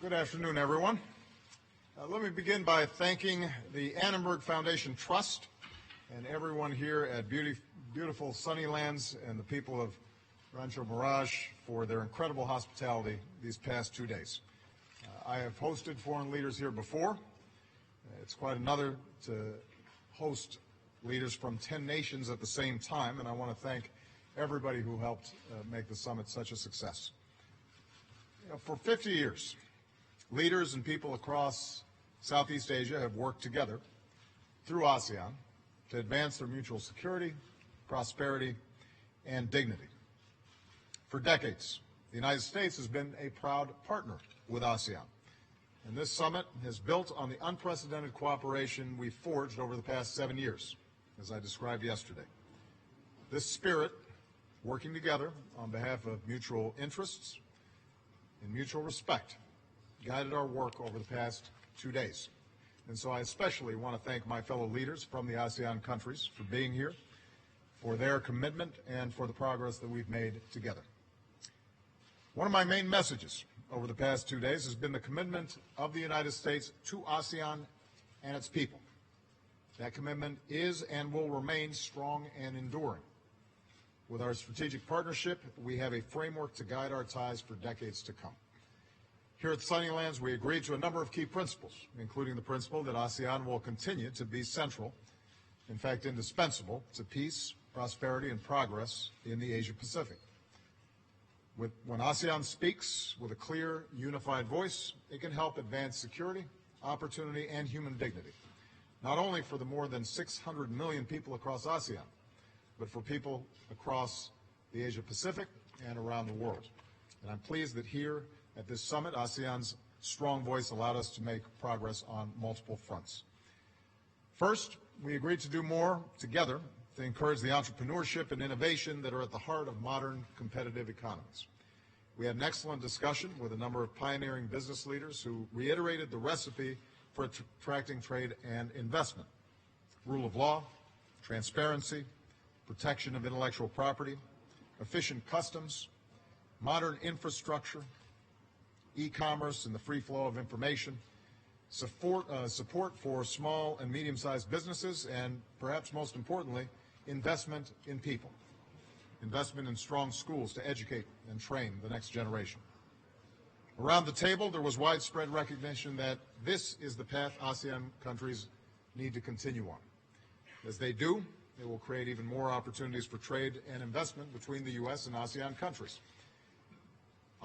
Good afternoon, everyone. Let me begin by thanking the Annenberg Foundation Trust and everyone here at beautiful Sunnylands and the people of Rancho Mirage for their incredible hospitality these past 2 days. I have hosted foreign leaders here before. It's quite another to host leaders from 10 nations at the same time, and I want to thank everybody who helped make the summit such a success. For 50 years, leaders and people across Southeast Asia have worked together through ASEAN to advance their mutual security, prosperity, and dignity. For decades, the United States has been a proud partner with ASEAN, and this summit has built on the unprecedented cooperation we forged over the past 7 years, as I described yesterday. This spirit, working together on behalf of mutual interests and mutual respect, guided our work over the past 2 days. And so I especially want to thank my fellow leaders from the ASEAN countries for being here, for their commitment, and for the progress that we've made together. One of my main messages over the past 2 days has been the commitment of the United States to ASEAN and its people. That commitment is and will remain strong and enduring. With our strategic partnership, we have a framework to guide our ties for decades to come. Here at Sunnylands, we agreed to a number of key principles, including the principle that ASEAN will continue to be central, in fact indispensable, to peace, prosperity, and progress in the Asia-Pacific. When ASEAN speaks with a clear, unified voice, it can help advance security, opportunity, and human dignity, not only for the more than 600 million people across ASEAN, but for people across the Asia-Pacific and around the world. And I'm pleased that here at this summit, ASEAN's strong voice allowed us to make progress on multiple fronts. First, we agreed to do more together to encourage the entrepreneurship and innovation that are at the heart of modern competitive economies. We had an excellent discussion with a number of pioneering business leaders who reiterated the recipe for attracting trade and investment: rule of law, transparency, protection of intellectual property, efficient customs, modern infrastructure, e-commerce and the free flow of information, support for small and medium-sized businesses, and perhaps most importantly, investment in people, investment in strong schools to educate and train the next generation. Around the table, there was widespread recognition that this is the path ASEAN countries need to continue on. As they do, it will create even more opportunities for trade and investment between the U.S. and ASEAN countries.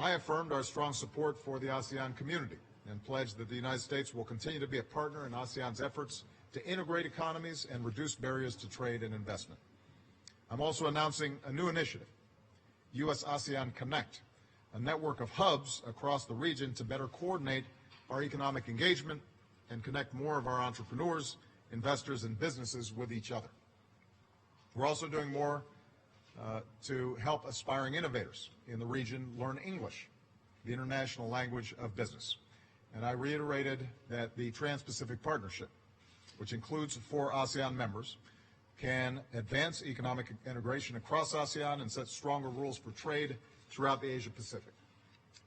I affirmed our strong support for the ASEAN community and pledged that the United States will continue to be a partner in ASEAN's efforts to integrate economies and reduce barriers to trade and investment. I'm also announcing a new initiative, U.S.-ASEAN Connect, a network of hubs across the region to better coordinate our economic engagement and connect more of our entrepreneurs, investors, and businesses with each other. We're also doing more to help aspiring innovators in the region learn English, the international language of business. And I reiterated that the Trans-Pacific Partnership, which includes 4 ASEAN members, can advance economic integration across ASEAN and set stronger rules for trade throughout the Asia-Pacific.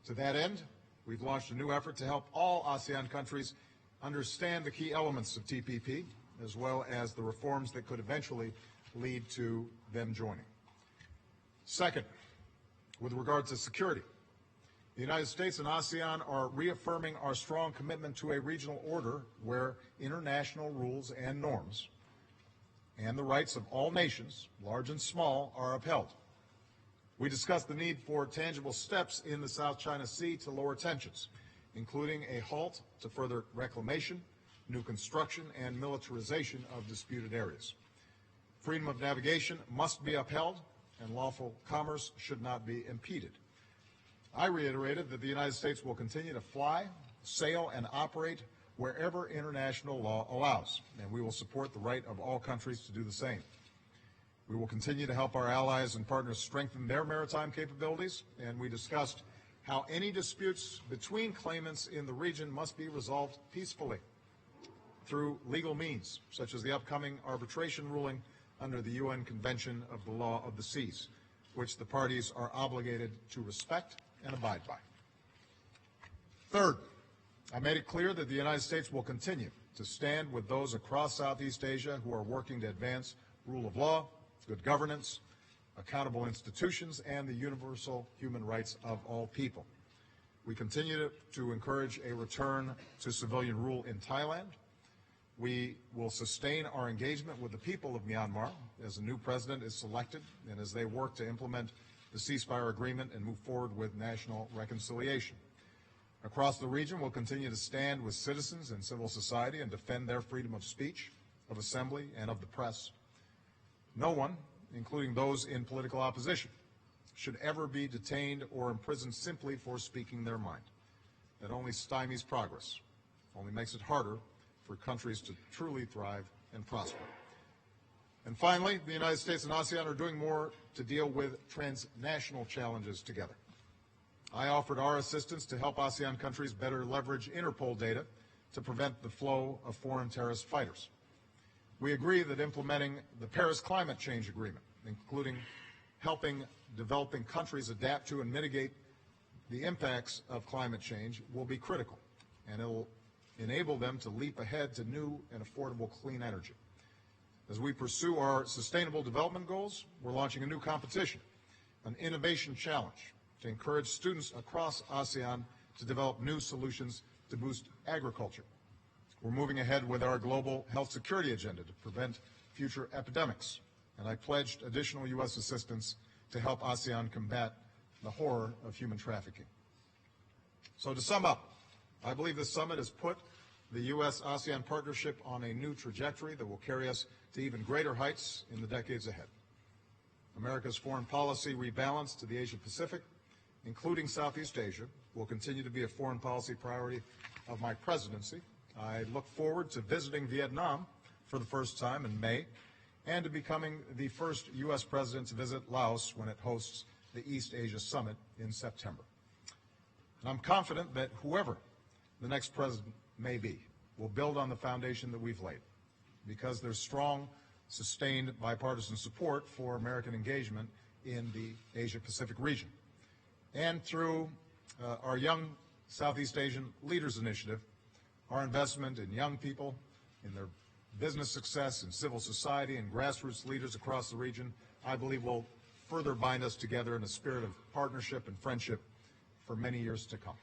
To that end, we've launched a new effort to help all ASEAN countries understand the key elements of TPP, as well as the reforms that could eventually lead to them joining. Second, with regard to security, the United States and ASEAN are reaffirming our strong commitment to a regional order where international rules and norms and the rights of all nations, large and small, are upheld. We discussed the need for tangible steps in the South China Sea to lower tensions, including a halt to further reclamation, new construction, and militarization of disputed areas. Freedom of navigation must be upheld, and lawful commerce should not be impeded. I reiterated that the United States will continue to fly, sail, and operate wherever international law allows, and we will support the right of all countries to do the same. We will continue to help our allies and partners strengthen their maritime capabilities, and we discussed how any disputes between claimants in the region must be resolved peacefully through legal means, such as the upcoming arbitration ruling under the UN Convention of the Law of the Seas, which the parties are obligated to respect and abide by. Third, I made it clear that the United States will continue to stand with those across Southeast Asia who are working to advance rule of law, good governance, accountable institutions, and the universal human rights of all people. We continue to encourage a return to civilian rule in Thailand. We will sustain our engagement with the people of Myanmar as a new president is selected and as they work to implement the ceasefire agreement and move forward with national reconciliation. Across the region, we'll continue to stand with citizens and civil society and defend their freedom of speech, of assembly, and of the press. No one, including those in political opposition, should ever be detained or imprisoned simply for speaking their mind. That only stymies progress, only makes it harder for countries to truly thrive and prosper. And finally, the United States and ASEAN are doing more to deal with transnational challenges together. I offered our assistance to help ASEAN countries better leverage Interpol data to prevent the flow of foreign terrorist fighters. We agree that implementing the Paris Climate Change Agreement, including helping developing countries adapt to and mitigate the impacts of climate change, will be critical, and it will enable them to leap ahead to new and affordable clean energy. As we pursue our sustainable development goals, we're launching a new competition, an innovation challenge, to encourage students across ASEAN to develop new solutions to boost agriculture. We're moving ahead with our global health security agenda to prevent future epidemics, and I pledged additional U.S. assistance to help ASEAN combat the horror of human trafficking. So to sum up, I believe this summit has put the U.S.-ASEAN partnership on a new trajectory that will carry us to even greater heights in the decades ahead. America's foreign policy rebalance to the Asia-Pacific, including Southeast Asia, will continue to be a foreign policy priority of my presidency. I look forward to visiting Vietnam for the first time in May and to becoming the first U.S. president to visit Laos when it hosts the East Asia Summit in September. And I'm confident that whoever the next president may be will build on the foundation that we've laid, because there's strong, sustained bipartisan support for American engagement in the Asia-Pacific region. And through our Young Southeast Asian Leaders Initiative, our investment in young people, in their business success, in civil society, and grassroots leaders across the region, I believe will further bind us together in a spirit of partnership and friendship for many years to come.